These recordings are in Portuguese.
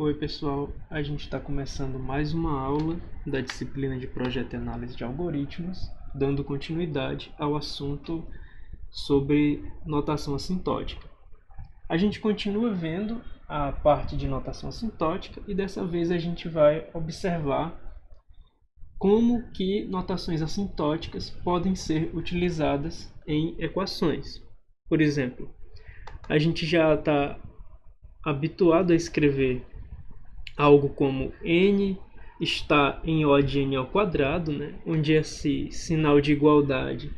Oi pessoal, a gente está começando mais uma aula da disciplina de Projeto e Análise de Algoritmos, dando continuidade ao assunto sobre notação assintótica. A gente continua vendo a parte de notação assintótica e dessa vez a gente vai observar como que notações assintóticas podem ser utilizadas em equações. Por exemplo, a gente já está habituado a escrever algo como n está em O de n ao quadrado, né? Onde esse sinal de igualdade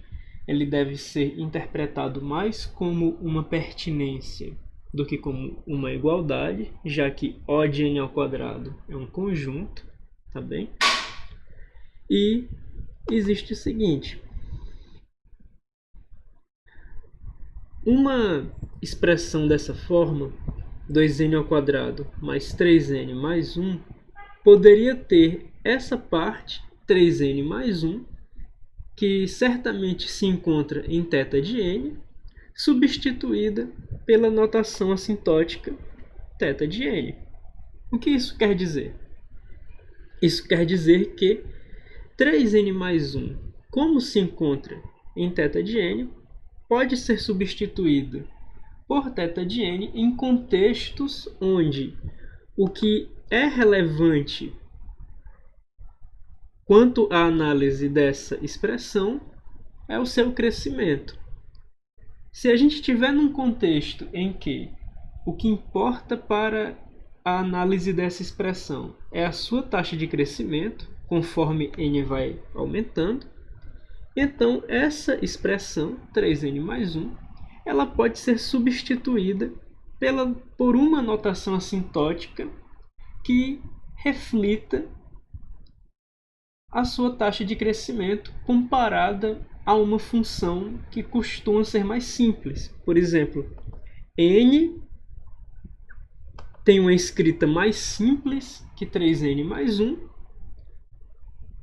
ele deve ser interpretado mais como uma pertinência do que como uma igualdade, já que O de n ao quadrado é um conjunto, tá bem? E existe o seguinte: uma expressão dessa forma, 2n ao quadrado mais 3n mais 1, poderia ter essa parte, 3n mais 1, que certamente se encontra em θ de n, substituída pela notação assintótica θ de n. O que isso quer dizer? Isso quer dizer que 3n mais 1, como se encontra em θ de n, pode ser substituído por θ de n em contextos onde o que é relevante quanto à análise dessa expressão é o seu crescimento. Se a gente estiver num contexto em que o que importa para a análise dessa expressão é a sua taxa de crescimento, conforme n vai aumentando, então essa expressão, 3n mais 1, ela pode ser substituída por uma notação assintótica que reflita a sua taxa de crescimento comparada a uma função que costuma ser mais simples. Por exemplo, n tem uma escrita mais simples que 3n mais 1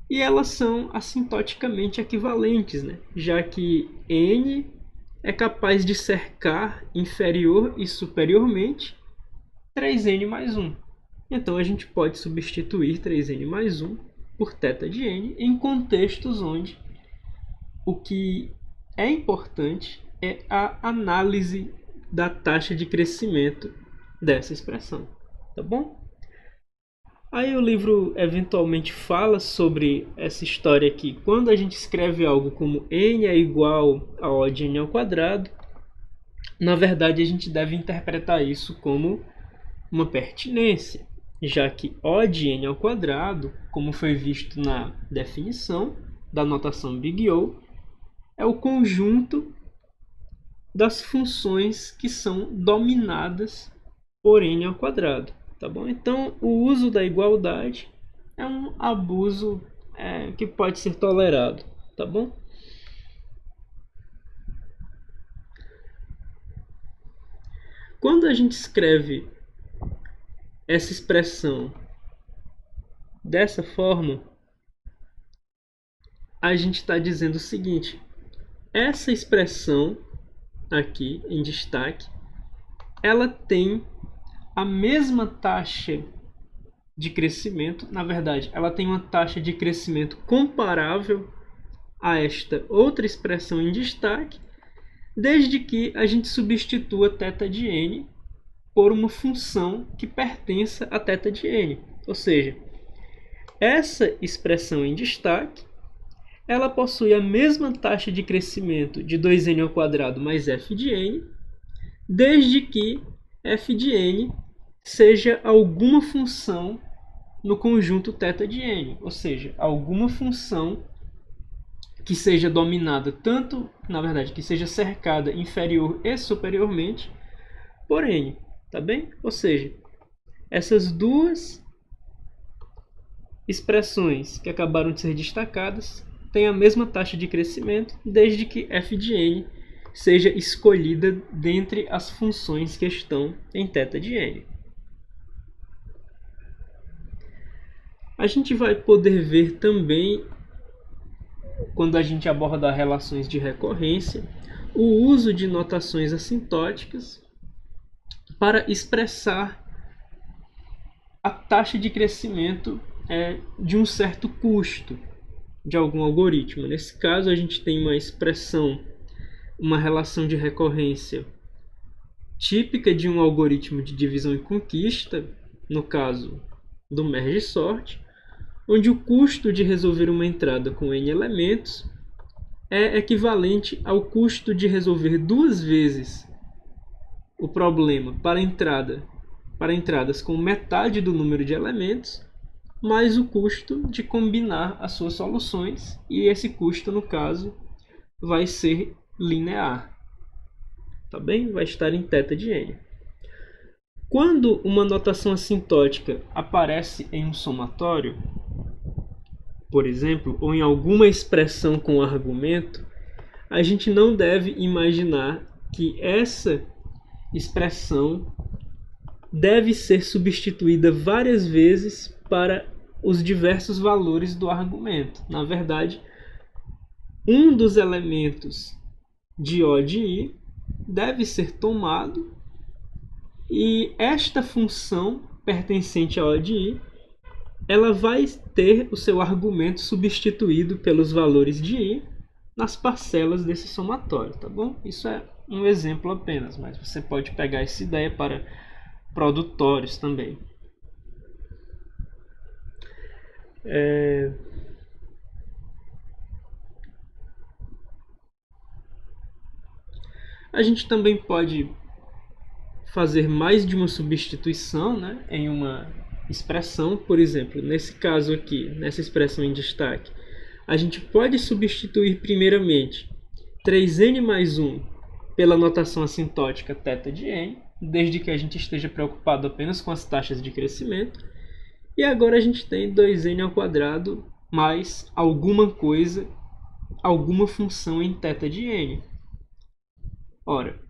e elas são assintoticamente equivalentes, né? Já que n é capaz de cercar inferior e superiormente 3n mais 1. Então a gente pode substituir 3n mais 1 por θ de n em contextos onde o que é importante é a análise da taxa de crescimento dessa expressão, tá bom? Aí o livro eventualmente fala sobre essa história aqui. Quando a gente escreve algo como n é igual a O de n ao quadrado, na verdade a gente deve interpretar isso como uma pertinência, já que O de n ao quadrado, como foi visto na definição da notação Big O, é o conjunto das funções que são dominadas por n ao quadrado. Tá bom? Então, o uso da igualdade é um abuso que pode ser tolerado. Tá bom? Quando a gente escreve essa expressão dessa forma, a gente está dizendo o seguinte: essa expressão aqui em destaque, ela tem a mesma taxa de crescimento, na verdade, ela tem uma taxa de crescimento comparável a esta outra expressão em destaque, desde que a gente substitua θ de n por uma função que pertença a θ de n. Ou seja, essa expressão em destaque, ela possui a mesma taxa de crescimento de 2n ao quadrado mais f de n, desde que f de n seja alguma função no conjunto θ de n, ou seja, alguma função que seja dominada tanto, na verdade, que seja cercada inferior e superiormente por n, tá bem? Ou seja, essas duas expressões que acabaram de ser destacadas têm a mesma taxa de crescimento, desde que f de n seja escolhida dentre as funções que estão em θ de n. A gente vai poder ver também, quando a gente aborda relações de recorrência, o uso de notações assintóticas para expressar a taxa de crescimento de um certo custo de algum algoritmo. Nesse caso, a gente tem uma expressão, uma relação de recorrência típica de um algoritmo de divisão e conquista, no caso do merge sort, onde o custo de resolver uma entrada com n elementos é equivalente ao custo de resolver duas vezes o problema para entradas com metade do número de elementos, mais o custo de combinar as suas soluções, e esse custo, no caso, vai ser linear. Tá bem? Vai estar em θ de n. Quando uma notação assintótica aparece em um somatório, por exemplo, ou em alguma expressão com argumento, a gente não deve imaginar que essa expressão deve ser substituída várias vezes para os diversos valores do argumento. Na verdade, um dos elementos de O de I deve ser tomado e esta função pertencente a O de I, ela vai ter o seu argumento substituído pelos valores de I nas parcelas desse somatório, tá bom? Isso é um exemplo apenas, mas você pode pegar essa ideia para produtórios também. A gente também pode fazer mais de uma substituição, né, em uma expressão. Por exemplo, nesse caso aqui, nessa expressão em destaque, a gente pode substituir primeiramente 3n mais 1 pela notação assintótica θ de n, desde que a gente esteja preocupado apenas com as taxas de crescimento. E agora a gente tem 2n ao quadrado mais alguma coisa, alguma função em θ de n. Ora,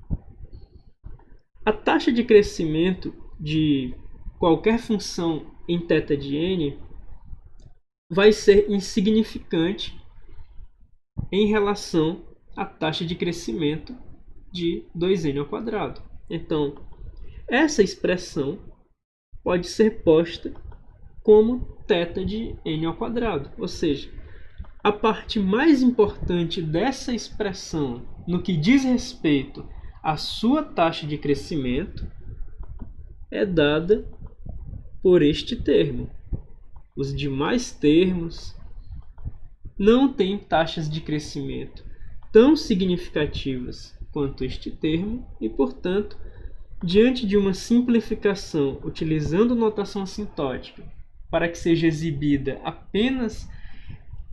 a taxa de crescimento de qualquer função em θ de n vai ser insignificante em relação à taxa de crescimento de 2n ao quadrado. Então, essa expressão pode ser posta como θ de n ao quadrado. Ou seja, a parte mais importante dessa expressão no que diz respeito à sua taxa de crescimento é dada por este termo. Os demais termos não têm taxas de crescimento tão significativas quanto este termo e, portanto, diante de uma simplificação utilizando notação assintótica para que seja exibida apenas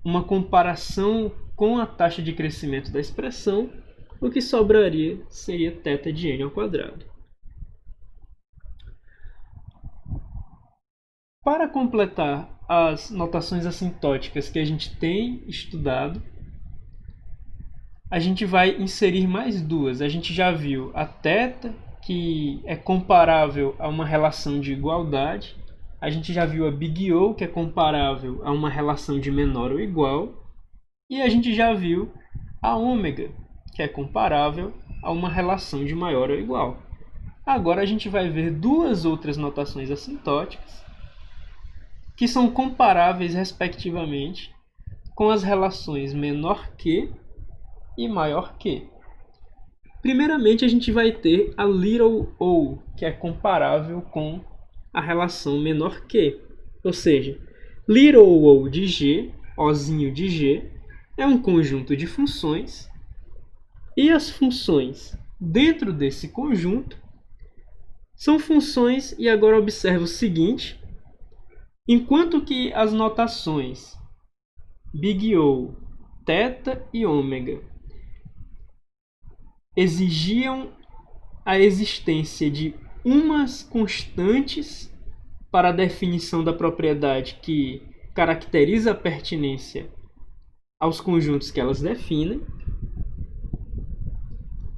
uma comparação com a taxa de crescimento da expressão, o que sobraria seria θ de n ao quadrado. Para completar as notações assintóticas que a gente tem estudado, a gente vai inserir mais duas. A gente já viu a θ, que é comparável a uma relação de igualdade. A gente já viu a Big O, que é comparável a uma relação de menor ou igual. E a gente já viu a ômega, que é comparável a uma relação de maior ou igual. Agora a gente vai ver duas outras notações assintóticas que são comparáveis, respectivamente, com as relações menor que e maior que. Primeiramente, a gente vai ter a little o, que é comparável com a relação menor que. Ou seja, little o de g, ozinho de g, é um conjunto de funções, e as funções dentro desse conjunto são funções, e agora observa o seguinte: enquanto que as notações Big O, θ e ômega exigiam a existência de umas constantes para a definição da propriedade que caracteriza a pertinência aos conjuntos que elas definem,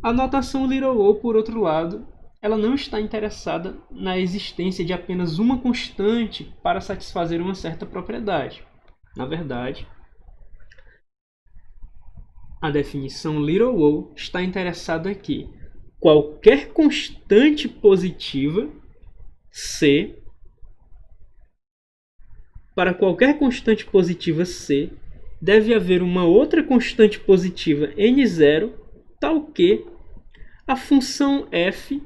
a notação little o, por outro lado, ela não está interessada na existência de apenas uma constante para satisfazer uma certa propriedade. Na verdade, a definição little o está interessada que qualquer constante positiva, C, para qualquer constante positiva C, deve haver uma outra constante positiva n0, tal que a função f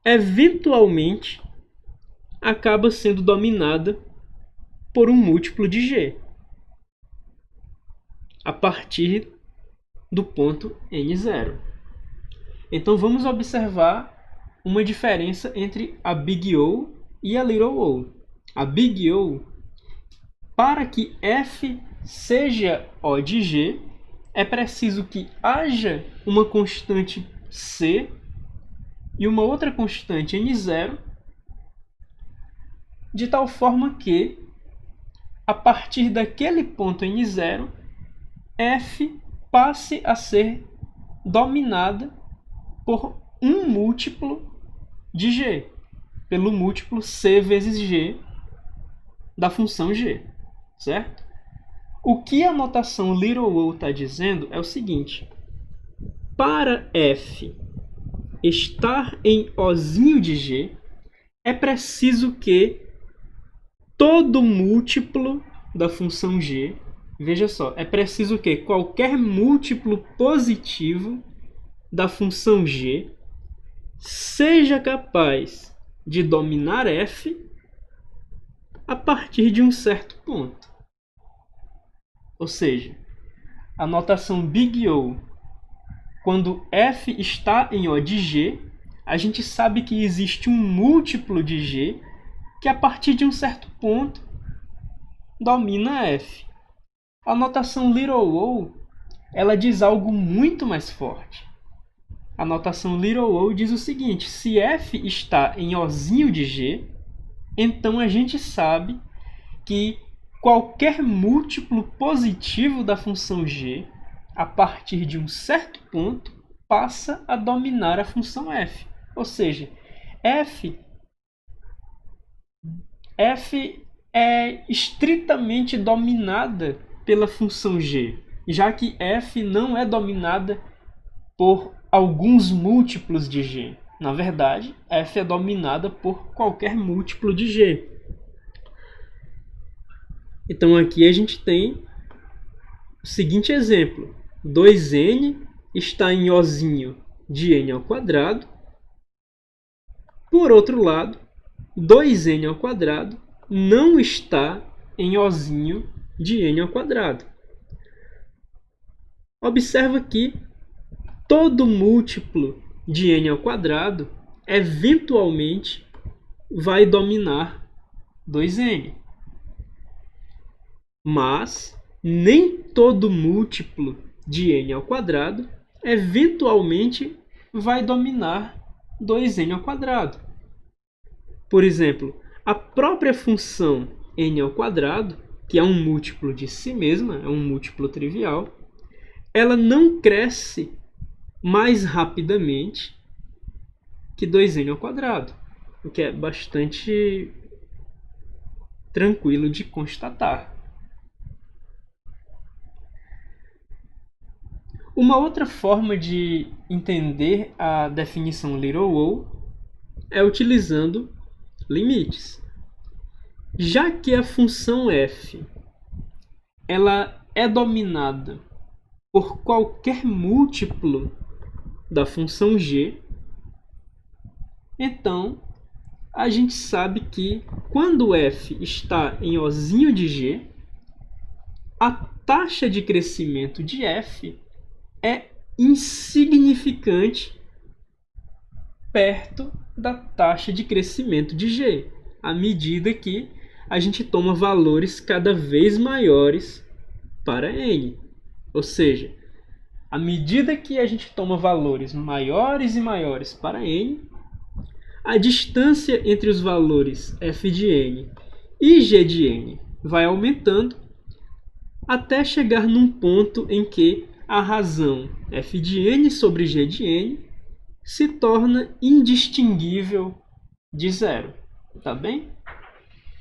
eventualmente acaba sendo dominada por um múltiplo de g a partir do ponto n0. Então vamos observar uma diferença entre a Big O e a Little O. A Big O, para que f seja O de g, é preciso que haja uma constante C e uma outra constante n0, de tal forma que, a partir daquele ponto n0, f passe a ser dominada por um múltiplo de g, pelo múltiplo c vezes g da função g, certo? O que a notação little o está dizendo é o seguinte: para f estar em Ozinho de g, é preciso que todo múltiplo da função g, veja só, é preciso que qualquer múltiplo positivo da função g seja capaz de dominar f a partir de um certo ponto. Ou seja, a notação Big O, quando f está em O de g, a gente sabe que existe um múltiplo de g que a partir de um certo ponto domina f. A notação little o, ela diz algo muito mais forte. A notação little o diz o seguinte: se f está em Ozinho de g, então a gente sabe que qualquer múltiplo positivo da função g, a partir de um certo ponto, passa a dominar a função f. Ou seja, f é estritamente dominada pela função g, já que f não é dominada por alguns múltiplos de g. Na verdade, f é dominada por qualquer múltiplo de g. Então aqui a gente tem o seguinte exemplo: 2n está em Ozinho de n ao quadrado. Por outro lado, 2n ao quadrado não está em Ozinho de n ao quadrado. Observa que todo múltiplo de n ao quadrado eventualmente vai dominar 2n. Mas nem todo múltiplo de n ao quadrado eventualmente vai dominar 2n ao quadrado. Por exemplo, a própria função n ao quadrado, que é um múltiplo de si mesma, é um múltiplo trivial, ela não cresce mais rapidamente que 2n ao quadrado, o que é bastante tranquilo de constatar. Uma outra forma de entender a definição little o é utilizando limites. Já que a função f ela é dominada por qualquer múltiplo da função g, então a gente sabe que quando f está em Ozinho de g, a taxa de crescimento de f é insignificante perto da taxa de crescimento de g, à medida que a gente toma valores cada vez maiores para n. Ou seja, à medida que a gente toma valores maiores e maiores para n, a distância entre os valores f de n e g de n vai aumentando até chegar num ponto em que a razão f de n sobre g de n se torna indistinguível de zero. Tá bem?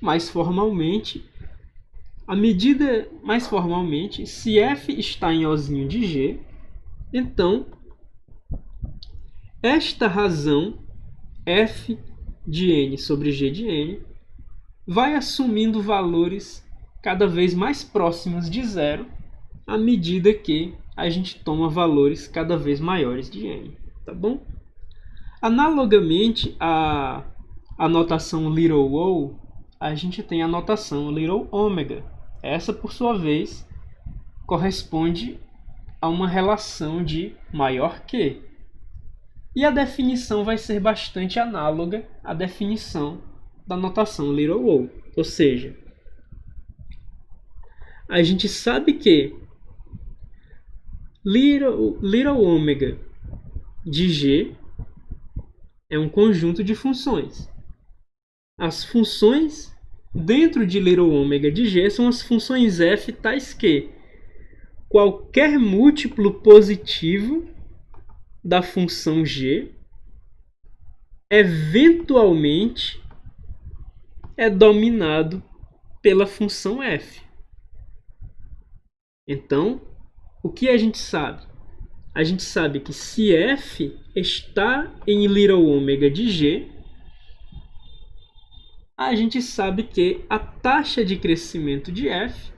Mais formalmente, se f está em Ozinho de g, então esta razão f de n sobre g de n vai assumindo valores cada vez mais próximos de zero à medida que a gente toma valores cada vez maiores de n, tá bom? Analogamente à notação little o, a gente tem a notação little ômega. Essa, por sua vez, corresponde a uma relação de maior que. E a definição vai ser bastante análoga à definição da notação little o. Ou seja, a gente sabe que little ômega de g é um conjunto de funções. As funções dentro de little ômega de g são as funções f tais que qualquer múltiplo positivo da função g eventualmente é dominado pela função f. Então, o que a gente sabe? A gente sabe que se f está em little ômega de g, a gente sabe que a taxa de crescimento de f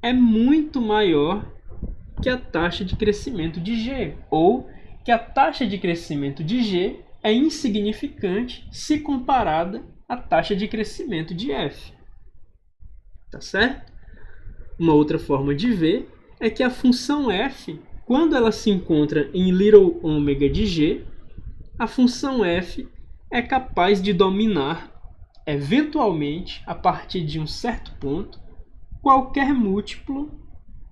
é muito maior que a taxa de crescimento de g, ou que a taxa de crescimento de g é insignificante se comparada à taxa de crescimento de f. Tá certo? Uma outra forma de ver é que a função f, quando ela se encontra em little ômega de g, a função f é capaz de dominar, eventualmente, a partir de um certo ponto, qualquer múltiplo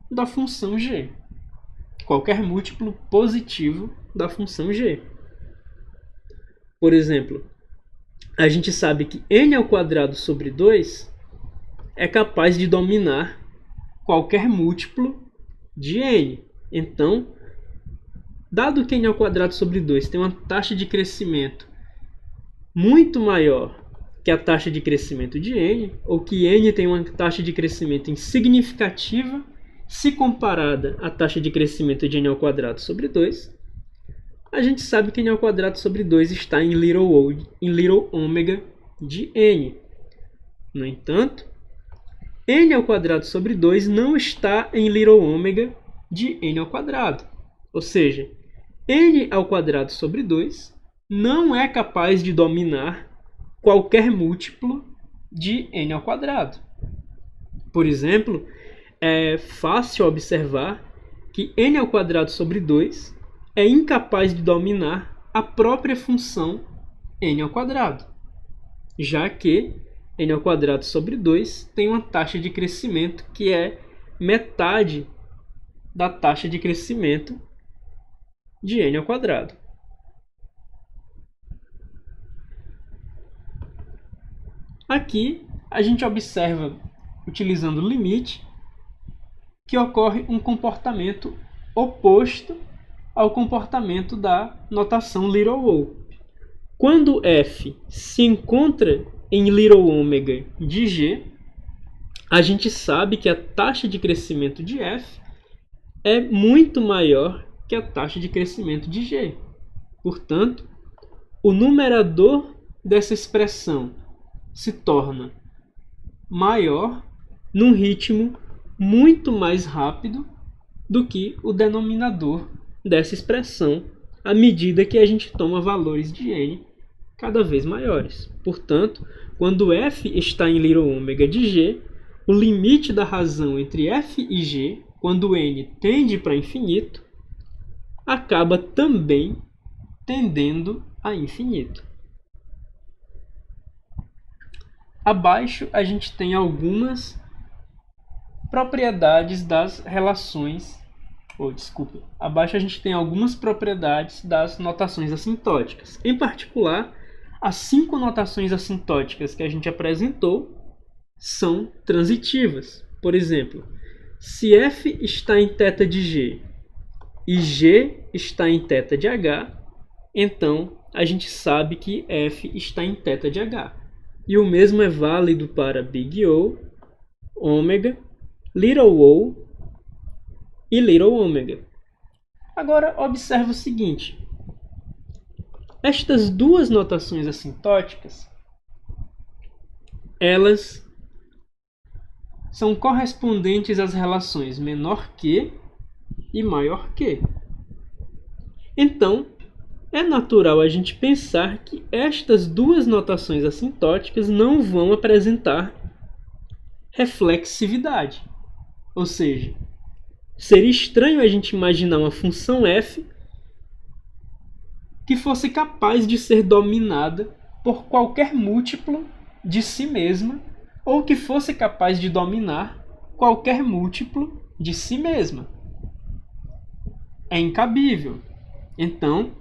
da função g. Qualquer múltiplo positivo da função g. Por exemplo, a gente sabe que n ao quadrado sobre 2 é capaz de dominar qualquer múltiplo de n. Então, dado que n ao quadrado sobre 2 tem uma taxa de crescimento muito maior que a taxa de crescimento de n, ou que n tem uma taxa de crescimento insignificativa se comparada à taxa de crescimento de n ao quadrado sobre 2, a gente sabe que n ao quadrado sobre 2 está em little ômega de n. No entanto, n ao quadrado sobre 2 não está em little ômega de n ao quadrado. Ou seja, n ao quadrado sobre 2 não é capaz de dominar qualquer múltiplo de n ao quadrado. Por exemplo, é fácil observar que n ao quadrado sobre 2 é incapaz de dominar a própria função n ao quadrado, já que n ao quadrado sobre 2 tem uma taxa de crescimento que é metade da taxa de crescimento de n ao quadrado. Aqui a gente observa, utilizando o limite, que ocorre um comportamento oposto ao comportamento da notação little o. Quando f se encontra em little ômega de g, a gente sabe que a taxa de crescimento de f é muito maior que a taxa de crescimento de g. Portanto, o numerador dessa expressão se torna maior num ritmo muito mais rápido do que o denominador dessa expressão à medida que a gente toma valores de n cada vez maiores. Portanto, quando f está em little ômega de g, o limite da razão entre f e g, quando n tende para infinito, acaba também tendendo a infinito. Abaixo a gente tem algumas propriedades das relações, abaixo a gente tem algumas propriedades das notações assintóticas. Em particular, as 5 notações assintóticas que a gente apresentou são transitivas. Por exemplo, se f está em θ de g e g está em θ de h, então a gente sabe que f está em θ de h. E o mesmo é válido para big O, ômega, little o e little ômega. Agora, observe o seguinte. Estas duas notações assintóticas elas são correspondentes às relações menor que e maior que. Então, é natural a gente pensar que estas duas notações assintóticas não vão apresentar reflexividade. Ou seja, seria estranho a gente imaginar uma função f que fosse capaz de ser dominada por qualquer múltiplo de si mesma ou que fosse capaz de dominar qualquer múltiplo de si mesma. É incabível. Então,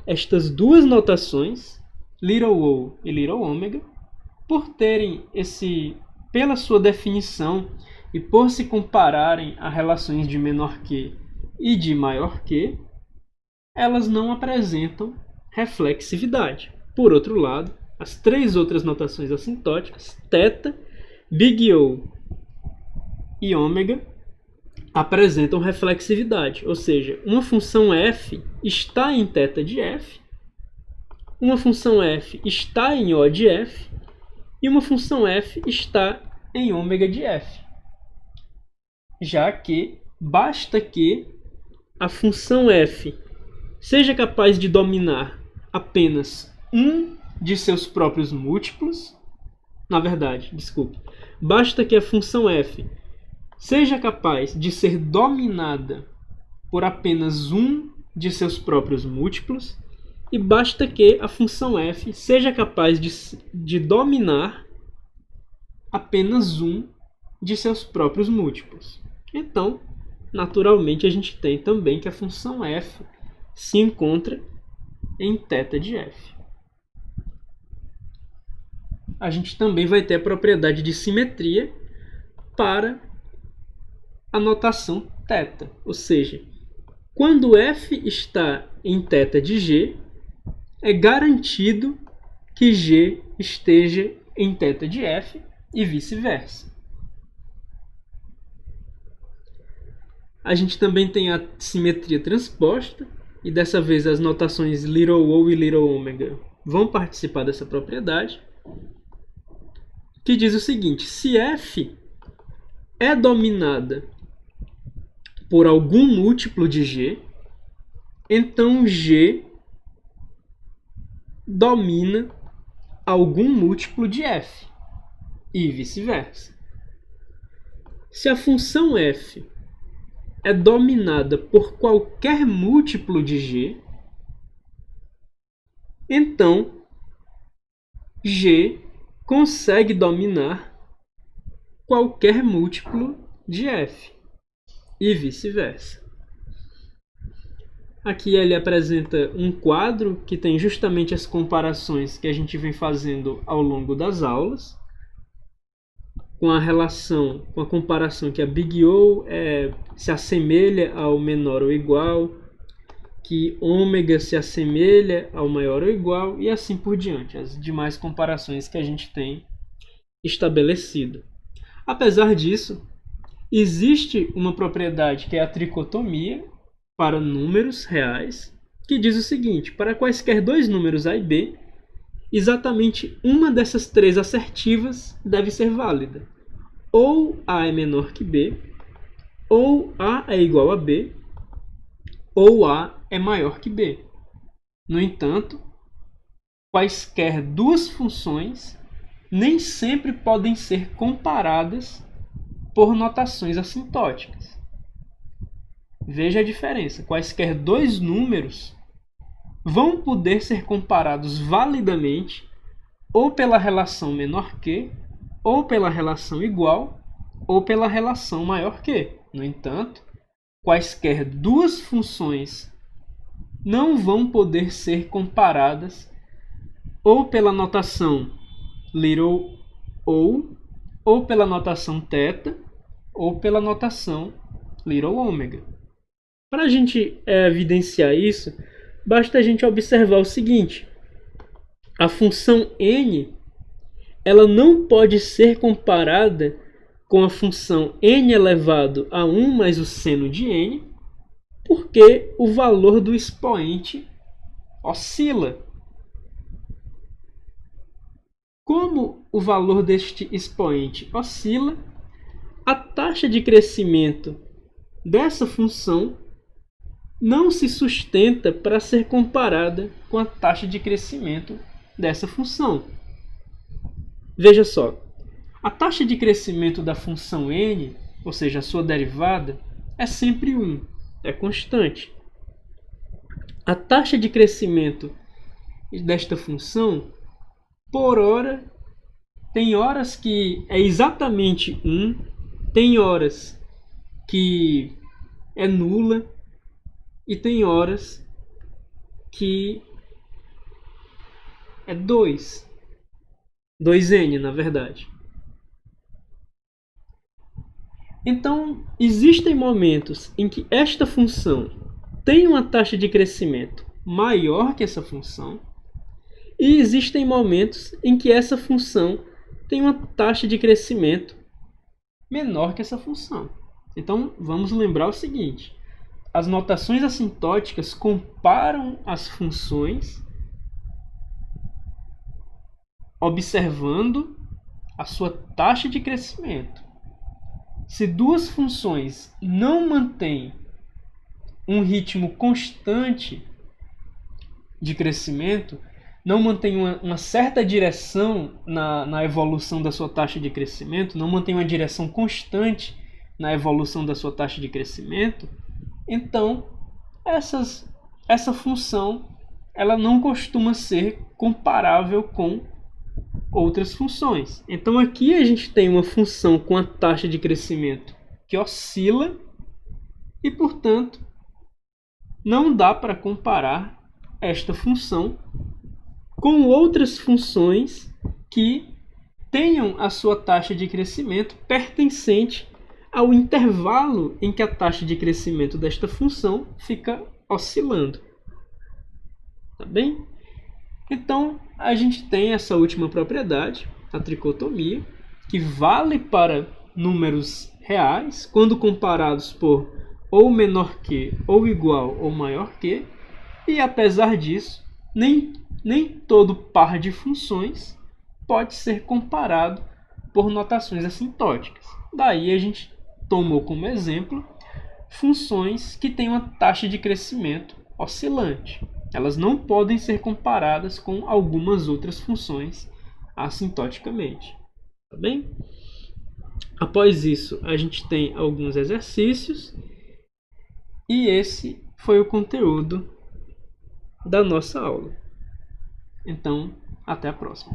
estas duas notações, little o e little ômega, por terem pela sua definição e por se compararem a relações de menor que e de maior que, elas não apresentam reflexividade. Por outro lado, as três outras notações assintóticas, θ, big O e ômega, apresentam reflexividade, ou seja, uma função f está em θ de f, uma função f está em O de f e uma função f está em ômega de f. Já que basta que a função f seja capaz de dominar apenas um de seus próprios múltiplos, basta que a função f seja capaz de ser dominada por apenas um de seus próprios múltiplos e basta que a função f seja capaz de dominar apenas um de seus próprios múltiplos. Então, naturalmente, a gente tem também que a função f se encontra em θ de f. A gente também vai ter a propriedade de simetria para a notação θ, ou seja, quando f está em θ de g, é garantido que g esteja em θ de f e vice-versa. A gente também tem a simetria transposta, e dessa vez as notações little o e little ômega vão participar dessa propriedade, que diz o seguinte: se f é dominada por algum múltiplo de g, então g domina algum múltiplo de f, e vice-versa. Se a função f é dominada por qualquer múltiplo de g, então g consegue dominar qualquer múltiplo de f, e vice-versa. Aqui ele apresenta um quadro que tem justamente as comparações que a gente vem fazendo ao longo das aulas, com a comparação que a big O se assemelha ao menor ou igual, que ômega se assemelha ao maior ou igual, e assim por diante, as demais comparações que a gente tem estabelecido. Apesar disso, existe uma propriedade que é a tricotomia para números reais, que diz o seguinte: para quaisquer dois números A e B, exatamente uma dessas três assertivas deve ser válida. Ou A é menor que B, ou A é igual a B, ou A é maior que B. No entanto, quaisquer duas funções nem sempre podem ser comparadas por notações assintóticas. Veja a diferença. Quaisquer dois números vão poder ser comparados validamente ou pela relação menor que, ou pela relação igual, ou pela relação maior que. No entanto, quaisquer duas funções não vão poder ser comparadas ou pela notação little o, ou pela notação θ, ou pela notação little ômega. Para a gente evidenciar isso, basta a gente observar o seguinte: a função n ela não pode ser comparada com a função n elevado a 1 mais o seno de n, porque o valor do expoente oscila. Como o valor deste expoente oscila, a taxa de crescimento dessa função não se sustenta para ser comparada com a taxa de crescimento dessa função. Veja só, a taxa de crescimento da função n, ou seja, a sua derivada, é sempre 1, é constante. A taxa de crescimento desta função, por hora, tem horas que é exatamente 1, tem horas que é nula e tem horas que é 2n na verdade. Então, existem momentos em que esta função tem uma taxa de crescimento maior que essa função, e existem momentos em que essa função tem uma taxa de crescimento menor que essa função. Então, vamos lembrar o seguinte: as notações assintóticas comparam as funções observando a sua taxa de crescimento. Se duas funções não mantêm um ritmo constante de crescimento, não mantém uma certa direção na evolução da sua taxa de crescimento, não mantém uma direção constante na evolução da sua taxa de crescimento, então essa função ela não costuma ser comparável com outras funções. Então aqui a gente tem uma função com a taxa de crescimento que oscila e, portanto, não dá para comparar esta função com outras funções que tenham a sua taxa de crescimento pertencente ao intervalo em que a taxa de crescimento desta função fica oscilando. Tá bem? Então, a gente tem essa última propriedade, a tricotomia, que vale para números reais, quando comparados por ou menor que, ou igual, ou maior que, e apesar disso, nem todo par de funções pode ser comparado por notações assintóticas. Daí a gente tomou como exemplo funções que têm uma taxa de crescimento oscilante. Elas não podem ser comparadas com algumas outras funções assintoticamente. Tá bem? Após isso, a gente tem alguns exercícios e esse foi o conteúdo da nossa aula. Então, até a próxima.